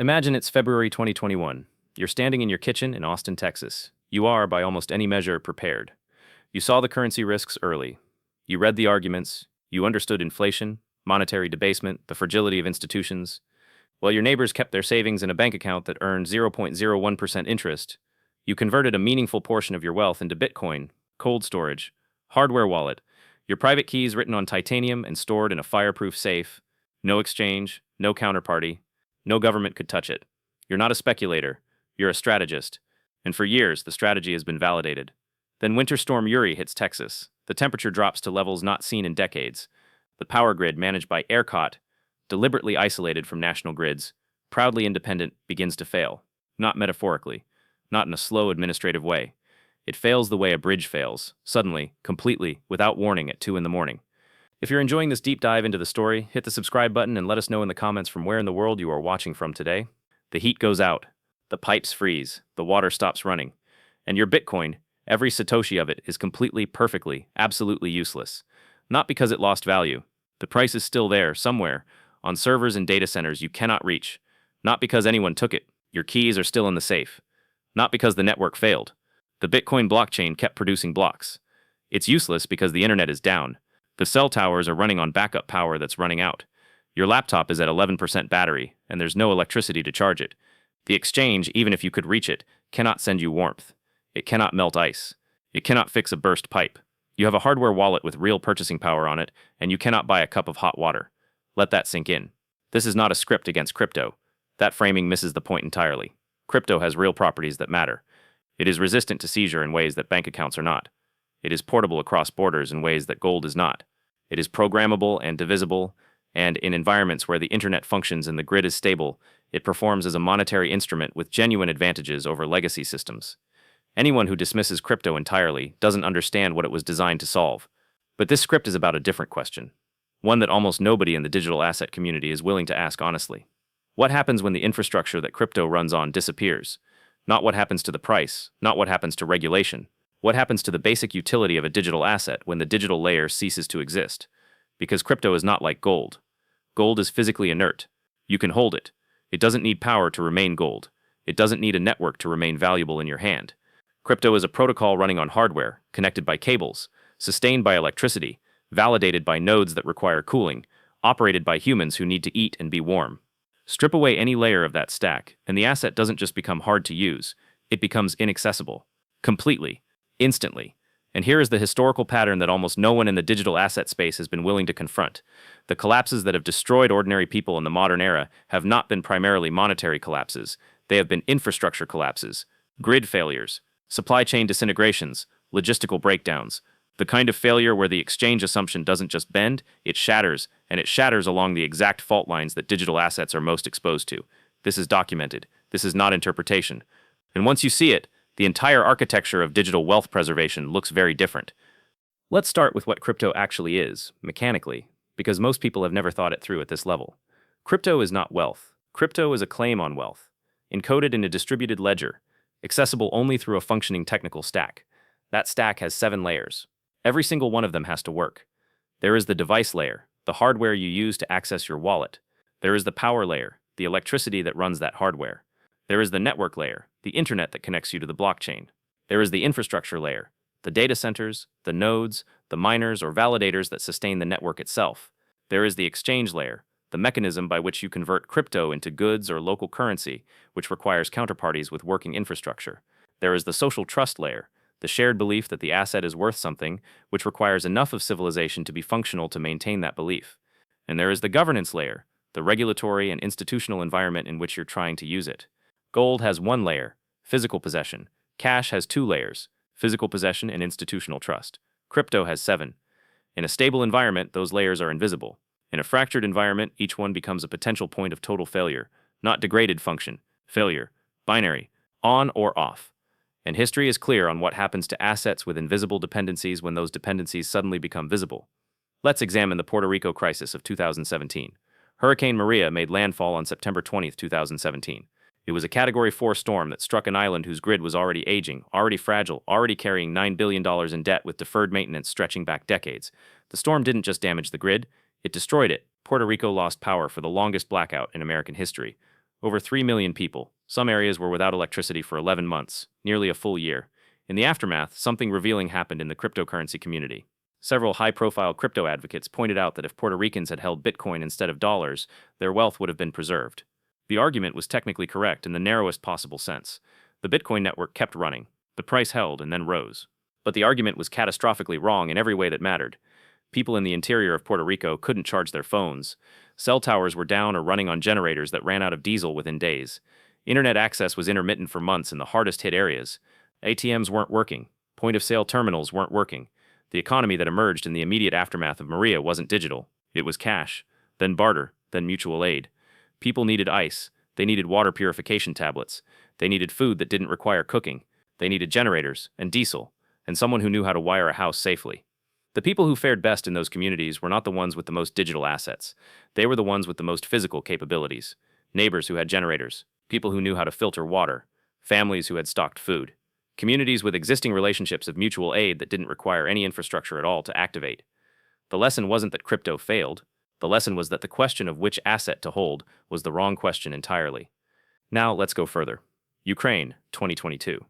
Imagine it's February 2021. You're standing in your kitchen in Austin, Texas. You are, by almost any measure, prepared. You saw the currency risks early. You read the arguments. You understood inflation, monetary debasement, the fragility of institutions. While your neighbors kept their savings in a bank account that earned 0.01% interest, you converted a meaningful portion of your wealth into Bitcoin, cold storage, hardware wallet, your private keys written on titanium and stored in a fireproof safe. No exchange, no counterparty. No government could touch it. You're not a speculator. You're a strategist. And for years, the strategy has been validated. Then Winter Storm Uri hits Texas. The temperature drops to levels not seen in decades. The power grid managed by ERCOT, deliberately isolated from national grids, proudly independent, begins to fail. Not metaphorically. Not in a slow administrative way. It fails the way a bridge fails, suddenly, completely, without warning at 2 in the morning. If you're enjoying this deep dive into the story, hit the subscribe button and let us know in the comments from where in the world you are watching from today. The heat goes out. The pipes freeze. The water stops running. And your Bitcoin, every Satoshi of it, is completely, perfectly, absolutely useless. Not because it lost value. The price is still there, somewhere, on servers and data centers you cannot reach. Not because anyone took it. Your keys are still in the safe. Not because the network failed. The Bitcoin blockchain kept producing blocks. It's useless because the internet is down. The cell towers are running on backup power that's running out. Your laptop is at 11% battery, and there's no electricity to charge it. The exchange, even if you could reach it, cannot send you warmth. It cannot melt ice. It cannot fix a burst pipe. You have a hardware wallet with real purchasing power on it, and you cannot buy a cup of hot water. Let that sink in. This is not a script against crypto. That framing misses the point entirely. Crypto has real properties that matter. It is resistant to seizure in ways that bank accounts are not. It is portable across borders in ways that gold is not. It is programmable and divisible, and in environments where the internet functions and the grid is stable, it performs as a monetary instrument with genuine advantages over legacy systems. Anyone who dismisses crypto entirely doesn't understand what it was designed to solve. But this script is about a different question, one that almost nobody in the digital asset community is willing to ask honestly. What happens when the infrastructure that crypto runs on disappears? Not what happens to the price, not what happens to regulation. What happens to the basic utility of a digital asset when the digital layer ceases to exist? Because crypto is not like gold. Gold is physically inert. You can hold it. It doesn't need power to remain gold. It doesn't need a network to remain valuable in your hand. Crypto is a protocol running on hardware, connected by cables, sustained by electricity, validated by nodes that require cooling, operated by humans who need to eat and be warm. Strip away any layer of that stack, and the asset doesn't just become hard to use, it becomes inaccessible. Completely. Instantly. And here is the historical pattern that almost no one in the digital asset space has been willing to confront. The collapses that have destroyed ordinary people in the modern era have not been primarily monetary collapses. They have been infrastructure collapses, grid failures, supply chain disintegrations, logistical breakdowns. The kind of failure where the exchange assumption doesn't just bend, it shatters, and it shatters along the exact fault lines that digital assets are most exposed to. This is documented. This is not interpretation. And once you see it, the entire architecture of digital wealth preservation looks very different. Let's start with what crypto actually is, mechanically, because most people have never thought it through at this level. Crypto is not wealth. Crypto is a claim on wealth, encoded in a distributed ledger, accessible only through a functioning technical stack. That stack has 7 layers. Every single one of them has to work. There is the device layer, the hardware you use to access your wallet. There is the power layer, the electricity that runs that hardware. There is the network layer, the internet that connects you to the blockchain. There is the infrastructure layer, the data centers, the nodes, the miners or validators that sustain the network itself. There is the exchange layer, the mechanism by which you convert crypto into goods or local currency, which requires counterparties with working infrastructure. There is the social trust layer, the shared belief that the asset is worth something, which requires enough of civilization to be functional to maintain that belief. And there is the governance layer, the regulatory and institutional environment in which you're trying to use it. Gold has 1 layer, physical possession. Cash has 2 layers, physical possession and institutional trust. Crypto has 7. In a stable environment, those layers are invisible. In a fractured environment, each one becomes a potential point of total failure, not degraded function, failure, binary, on or off. And history is clear on what happens to assets with invisible dependencies when those dependencies suddenly become visible. Let's examine the Puerto Rico crisis of 2017. Hurricane Maria made landfall on September 20, 2017. It was a Category 4 storm that struck an island whose grid was already aging, already fragile, already carrying $9 billion in debt with deferred maintenance stretching back decades. The storm didn't just damage the grid, it destroyed it. Puerto Rico lost power for the longest blackout in American history. Over 3 million people. Some areas were without electricity for 11 months, nearly a full year. In the aftermath, something revealing happened in the cryptocurrency community. Several high-profile crypto advocates pointed out that if Puerto Ricans had held Bitcoin instead of dollars, their wealth would have been preserved. The argument was technically correct in the narrowest possible sense. The Bitcoin network kept running. The price held and then rose. But the argument was catastrophically wrong in every way that mattered. People in the interior of Puerto Rico couldn't charge their phones. Cell towers were down or running on generators that ran out of diesel within days. Internet access was intermittent for months in the hardest-hit areas. ATMs weren't working. Point-of-sale terminals weren't working. The economy that emerged in the immediate aftermath of Maria wasn't digital. It was cash, then barter, then mutual aid. People needed ice. They needed water purification tablets. They needed food that didn't require cooking. They needed generators and diesel, and someone who knew how to wire a house safely. The people who fared best in those communities were not the ones with the most digital assets. They were the ones with the most physical capabilities. Neighbors who had generators, people who knew how to filter water, families who had stocked food. Communities with existing relationships of mutual aid that didn't require any infrastructure at all to activate. The lesson wasn't that crypto failed. The lesson was that the question of which asset to hold was the wrong question entirely. Now, let's go further. Ukraine, 2022.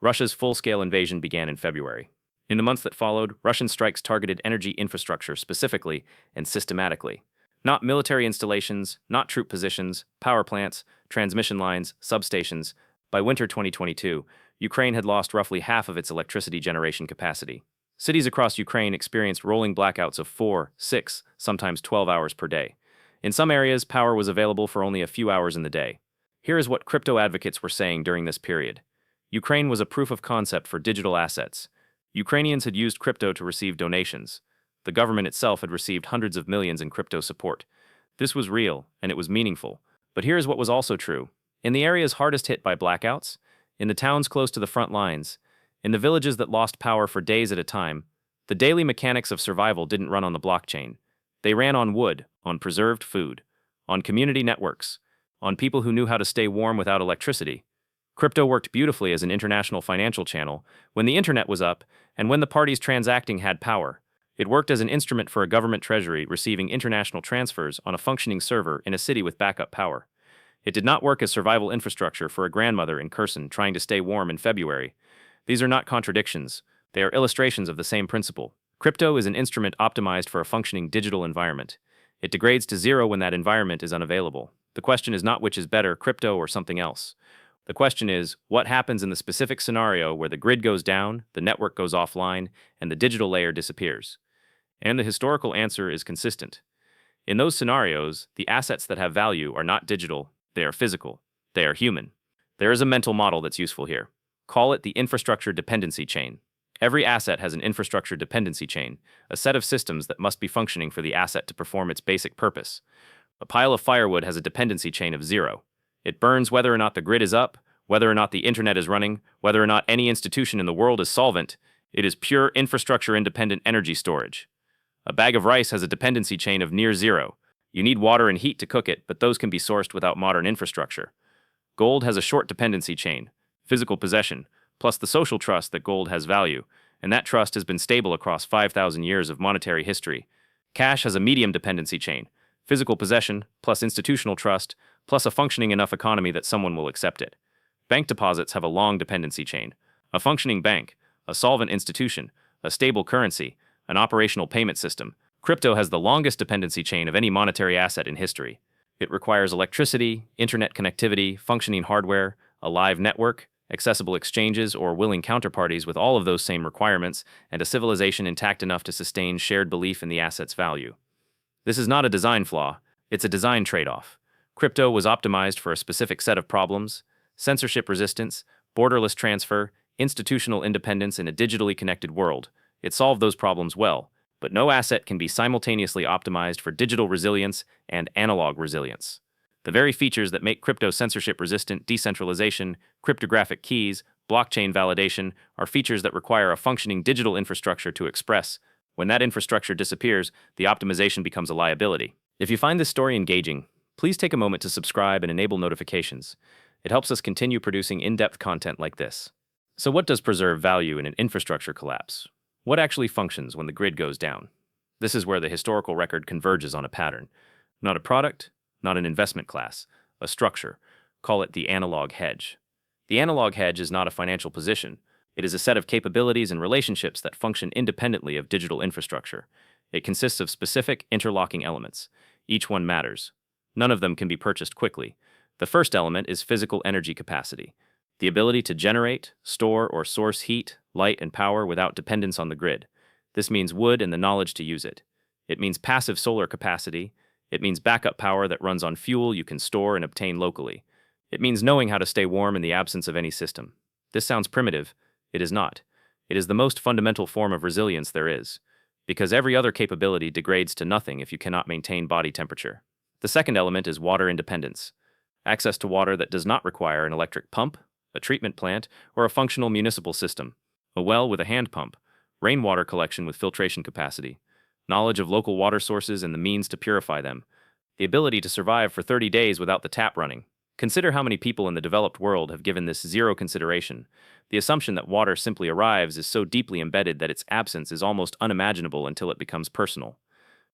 Russia's full-scale invasion began in February. In the months that followed, Russian strikes targeted energy infrastructure specifically and systematically. Not military installations, not troop positions, power plants, transmission lines, substations. By winter 2022, Ukraine had lost roughly half of its electricity generation capacity. Cities across Ukraine experienced rolling blackouts of 4, 6, sometimes 12 hours per day. In some areas, power was available for only a few hours in the day. Here is what crypto advocates were saying during this period. Ukraine was a proof of concept for digital assets. Ukrainians had used crypto to receive donations. The government itself had received hundreds of millions in crypto support. This was real, and it was meaningful. But here is what was also true. In the areas hardest hit by blackouts, in the towns close to the front lines, in the villages that lost power for days at a time, the daily mechanics of survival didn't run on the blockchain. They ran on wood, on preserved food, on community networks, on people who knew how to stay warm without electricity. Crypto worked beautifully as an international financial channel when the internet was up and when the parties transacting had power. It worked as an instrument for a government treasury receiving international transfers on a functioning server in a city with backup power. It did not work as survival infrastructure for a grandmother in Kherson trying to stay warm in February. These are not contradictions. They are illustrations of the same principle. Crypto is an instrument optimized for a functioning digital environment. It degrades to zero when that environment is unavailable. The question is not which is better, crypto or something else. The question is, what happens in the specific scenario where the grid goes down, the network goes offline, and the digital layer disappears? And the historical answer is consistent. In those scenarios, the assets that have value are not digital, they are physical, they are human. There is a mental model that's useful here. Call it the infrastructure dependency chain. Every asset has an infrastructure dependency chain, a set of systems that must be functioning for the asset to perform its basic purpose. A pile of firewood has a dependency chain of 0. It burns whether or not the grid is up, whether or not the internet is running, whether or not any institution in the world is solvent. It is pure infrastructure-independent energy storage. A bag of rice has a dependency chain of near 0. You need water and heat to cook it, but those can be sourced without modern infrastructure. Gold has a short dependency chain, physical possession, plus the social trust that gold has value, and that trust has been stable across 5,000 years of monetary history. Cash has a medium dependency chain, physical possession, plus institutional trust, plus a functioning enough economy that someone will accept it. Bank deposits have a long dependency chain, a functioning bank, a solvent institution, a stable currency, an operational payment system. Crypto has the longest dependency chain of any monetary asset in history. It requires electricity, internet connectivity, functioning hardware, a live network, accessible exchanges or willing counterparties with all of those same requirements, and a civilization intact enough to sustain shared belief in the asset's value. This is not a design flaw, it's a design trade-off. Crypto was optimized for a specific set of problems: censorship resistance, borderless transfer, institutional independence in a digitally connected world. It solved those problems well, but no asset can be simultaneously optimized for digital resilience and analog resilience. The very features that make crypto censorship-resistant, decentralization, cryptographic keys, blockchain validation, are features that require a functioning digital infrastructure to express. When that infrastructure disappears, the optimization becomes a liability. If you find this story engaging, please take a moment to subscribe and enable notifications. It helps us continue producing in-depth content like this. So what does preserve value in an infrastructure collapse? What actually functions when the grid goes down? This is where the historical record converges on a pattern. Not a product, not an investment class, a structure. call it the analog hedge. The analog hedge is not a financial position. It is a set of capabilities and relationships that function independently of digital infrastructure. It consists of specific, interlocking elements. Each one matters. None of them can be purchased quickly. The first element is physical energy capacity, the ability to generate, store, or source heat, light, and power without dependence on the grid. This means wood and the knowledge to use it. It means passive solar capacity. It means backup power that runs on fuel you can store and obtain locally. It means knowing how to stay warm in the absence of any system. This sounds primitive. It is not. It is the most fundamental form of resilience there is, because every other capability degrades to nothing if you cannot maintain body temperature. The second element is water independence. Access to water that does not require an electric pump, a treatment plant, or a functional municipal system. A well with a hand pump, rainwater collection with filtration capacity, knowledge of local water sources and the means to purify them, the ability to survive for 30 days without the tap running. Consider how many people in the developed world have given this zero consideration. The assumption that water simply arrives is so deeply embedded that its absence is almost unimaginable until it becomes personal.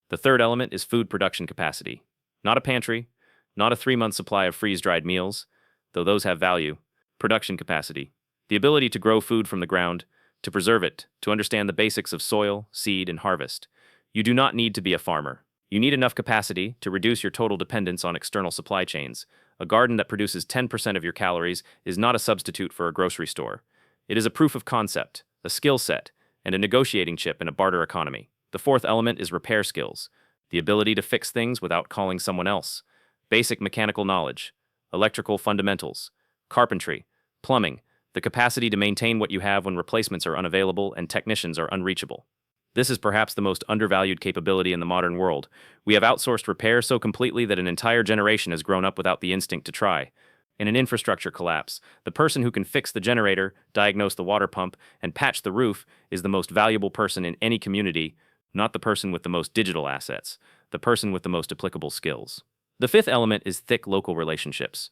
The third element is food production capacity. Not a pantry, not a 3-month supply of freeze-dried meals, though those have value. Production capacity. The ability to grow food from the ground, to preserve it, to understand the basics of soil, seed, and harvest. You do not need to be a farmer. You need enough capacity to reduce your total dependence on external supply chains. A garden that produces 10% of your calories is not a substitute for a grocery store. It is a proof of concept, a skill set, and a negotiating chip in a barter economy. The fourth element is repair skills, the ability to fix things without calling someone else. Basic mechanical knowledge, electrical fundamentals, carpentry, plumbing, the capacity to maintain what you have when replacements are unavailable and technicians are unreachable. This is perhaps the most undervalued capability in the modern world. We have outsourced repair so completely that an entire generation has grown up without the instinct to try. In an infrastructure collapse, the person who can fix the generator, diagnose the water pump, and patch the roof is the most valuable person in any community, not the person with the most digital assets, the person with the most applicable skills. The fifth element is thick local relationships,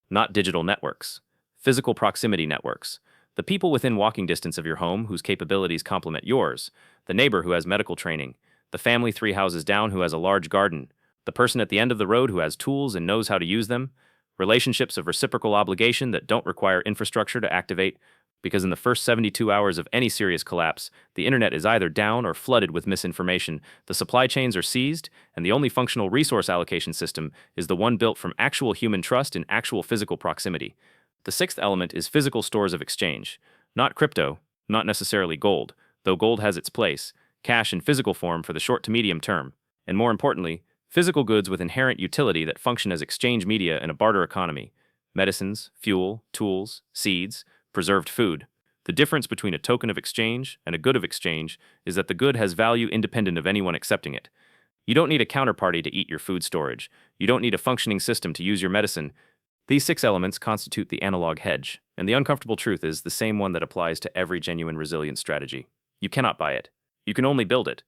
not digital networks. Physical proximity networks. The people within walking distance of your home whose capabilities complement yours, the neighbor who has medical training, the family 3 houses down who has a large garden, the person at the end of the road who has tools and knows how to use them, relationships of reciprocal obligation that don't require infrastructure to activate, because in the first 72 hours of any serious collapse, the internet is either down or flooded with misinformation, the supply chains are seized, and the only functional resource allocation system is the one built from actual human trust in actual physical proximity. The sixth element is physical stores of exchange. Not crypto, not necessarily gold, though gold has its place, cash in physical form for the short to medium term, and more importantly, physical goods with inherent utility that function as exchange media in a barter economy. Medicines, fuel, tools, seeds, preserved food. The difference between a token of exchange and a good of exchange is that the good has value independent of anyone accepting it. You don't need a counterparty to eat your food storage. You don't need a functioning system to use your medicine. These 6 elements constitute the analog hedge, and the uncomfortable truth is the same one that applies to every genuine resilience strategy. You cannot buy it. You can only build it.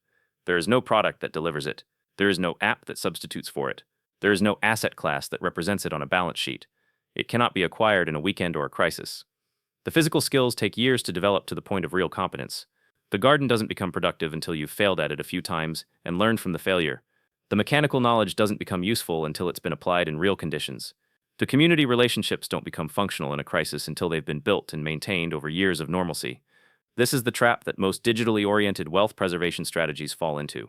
There is no product that delivers it. There is no app that substitutes for it. There is no asset class that represents it on a balance sheet. It cannot be acquired in a weekend or a crisis. The physical skills take years to develop to the point of real competence. The garden doesn't become productive until you've failed at it a few times and learned from the failure. The mechanical knowledge doesn't become useful until it's been applied in real conditions. The community relationships don't become functional in a crisis until they've been built and maintained over years of normalcy. This is the trap that most digitally oriented wealth preservation strategies fall into.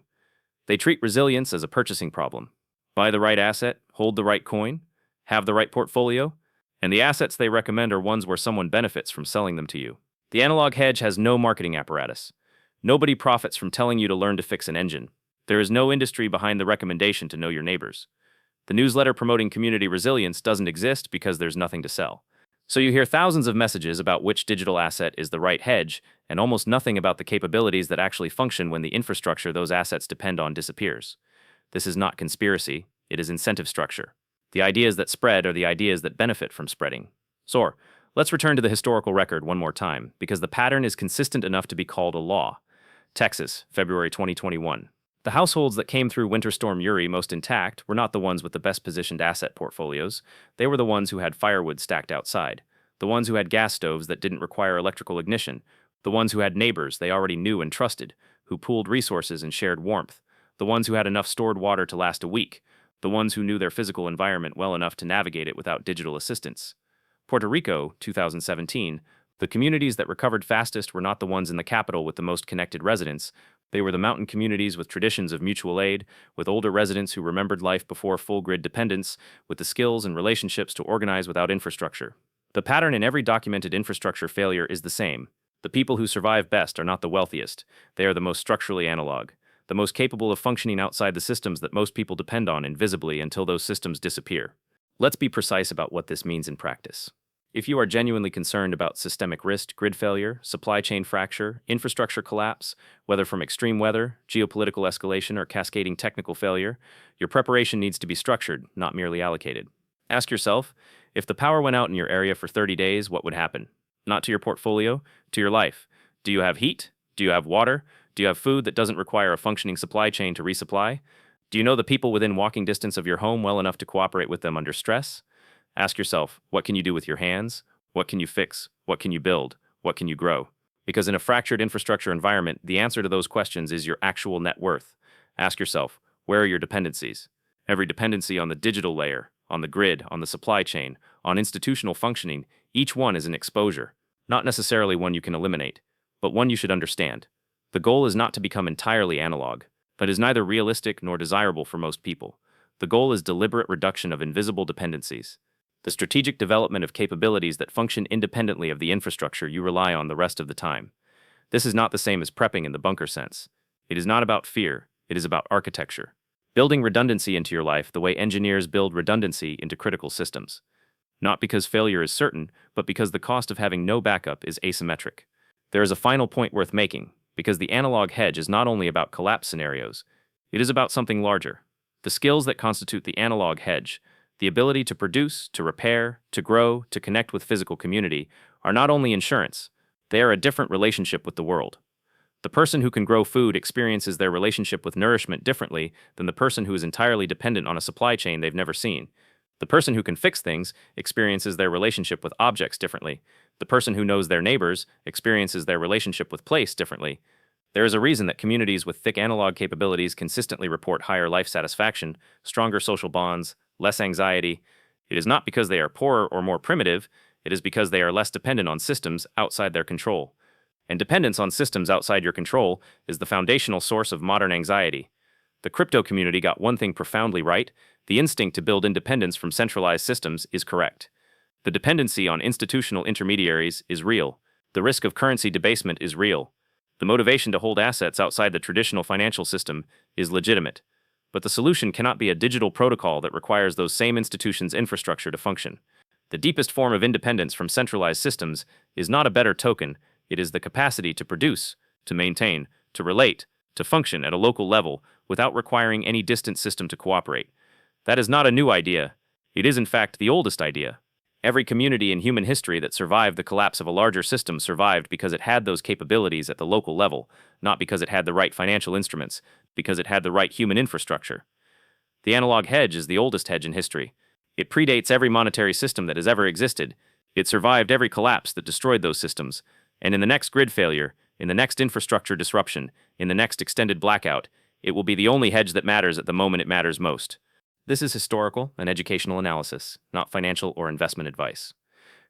They treat resilience as a purchasing problem. Buy the right asset, hold the right coin, have the right portfolio, and the assets they recommend are ones where someone benefits from selling them to you. The analog hedge has no marketing apparatus. Nobody profits from telling you to learn to fix an engine. There is no industry behind the recommendation to know your neighbors. The newsletter promoting community resilience doesn't exist because there's nothing to sell. So you hear thousands of messages about which digital asset is the right hedge, and almost nothing about the capabilities that actually function when the infrastructure those assets depend on disappears. This is not conspiracy, it is incentive structure. The ideas that spread are the ideas that benefit from spreading. So, let's return to the historical record one more time, because the pattern is consistent enough to be called a law. Texas, February 2021. The households that came through Winter Storm Uri most intact were not the ones with the best positioned asset portfolios. They were the ones who had firewood stacked outside, the ones who had gas stoves that didn't require electrical ignition, the ones who had neighbors they already knew and trusted, who pooled resources and shared warmth, the ones who had enough stored water to last a week, the ones who knew their physical environment well enough to navigate it without digital assistance. Puerto Rico, 2017, the communities that recovered fastest were not the ones in the capital with the most connected residents. They were the mountain communities with traditions of mutual aid, with older residents who remembered life before full grid dependence, with the skills and relationships to organize without infrastructure. The pattern in every documented infrastructure failure is the same. The people who survive best are not the wealthiest. They are the most structurally analog, the most capable of functioning outside the systems that most people depend on invisibly until those systems disappear. Let's be precise about what this means in practice. If you are genuinely concerned about systemic risk, grid failure, supply chain fracture, infrastructure collapse, whether from extreme weather, geopolitical escalation, or cascading technical failure, your preparation needs to be structured, not merely allocated. Ask yourself, if the power went out in your area for 30 days, what would happen? Not to your portfolio, to your life. Do you have heat? Do you have water? Do you have food that doesn't require a functioning supply chain to resupply? Do you know the people within walking distance of your home well enough to cooperate with them under stress? Ask yourself, what can you do with your hands? What can you fix? What can you build? What can you grow? Because in a fractured infrastructure environment, the answer to those questions is your actual net worth. Ask yourself, where are your dependencies? Every dependency on the digital layer, on the grid, on the supply chain, on institutional functioning, each one is an exposure. Not necessarily one you can eliminate, but one you should understand. The goal is not to become entirely analog, but is neither realistic nor desirable for most people. The goal is deliberate reduction of invisible dependencies. The strategic development of capabilities that function independently of the infrastructure you rely on the rest of the time. This is not the same as prepping in the bunker sense. It is not about fear, it is about architecture. Building redundancy into your life the way engineers build redundancy into critical systems. Not because failure is certain, but because the cost of having no backup is asymmetric. There is a final point worth making, because the analog hedge is not only about collapse scenarios, it is about something larger. The skills that constitute the analog hedge, the ability to produce, to repair, to grow, to connect with physical community, are not only insurance, they are a different relationship with the world. The person who can grow food experiences their relationship with nourishment differently than the person who is entirely dependent on a supply chain they've never seen. The person who can fix things experiences their relationship with objects differently. The person who knows their neighbors experiences their relationship with place differently. There is a reason that communities with thick analog capabilities consistently report higher life satisfaction, stronger social bonds, less anxiety. It is not because they are poorer or more primitive, it is because they are less dependent on systems outside their control. And dependence on systems outside your control is the foundational source of modern anxiety. The crypto community got one thing profoundly right: the instinct to build independence from centralized systems is correct. The dependency on institutional intermediaries is real. The risk of currency debasement is real. The motivation to hold assets outside the traditional financial system is legitimate. But the solution cannot be a digital protocol that requires those same institutions' infrastructure to function. The deepest form of independence from centralized systems is not a better token, it is the capacity to produce, to maintain, to relate, to function at a local level without requiring any distant system to cooperate. That is not a new idea. It is in fact the oldest idea. Every community in human history that survived the collapse of a larger system survived because it had those capabilities at the local level, not because it had the right financial instruments, because it had the right human infrastructure. The analog hedge is the oldest hedge in history. It predates every monetary system that has ever existed. It survived every collapse that destroyed those systems. And in the next grid failure, in the next infrastructure disruption, in the next extended blackout, it will be the only hedge that matters at the moment it matters most. This is historical and educational analysis, not financial or investment advice.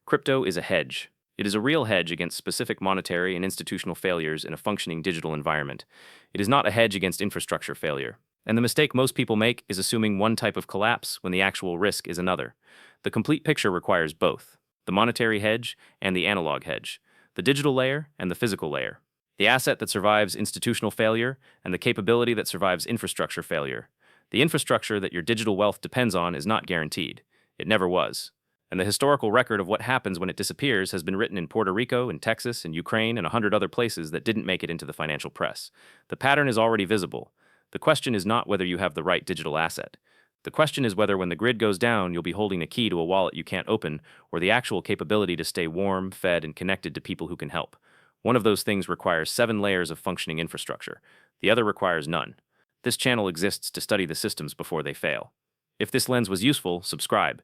Crypto is a hedge. It is a real hedge against specific monetary and institutional failures in a functioning digital environment. It is not a hedge against infrastructure failure. And the mistake most people make is assuming one type of collapse when the actual risk is another. The complete picture requires both: the monetary hedge and the analog hedge, the digital layer and the physical layer, the asset that survives institutional failure and the capability that survives infrastructure failure. The infrastructure that your digital wealth depends on is not guaranteed. It never was. And the historical record of what happens when it disappears has been written in Puerto Rico, in Texas, in Ukraine, and 100 other places that didn't make it into the financial press. The pattern is already visible. The question is not whether you have the right digital asset. The question is whether when the grid goes down, you'll be holding a key to a wallet you can't open, or the actual capability to stay warm, fed, and connected to people who can help. One of those things requires 7 layers of functioning infrastructure. The other requires none. This channel exists to study the systems before they fail. If this lens was useful, subscribe.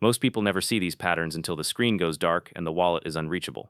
Most people never see these patterns until the screen goes dark and the wallet is unreachable.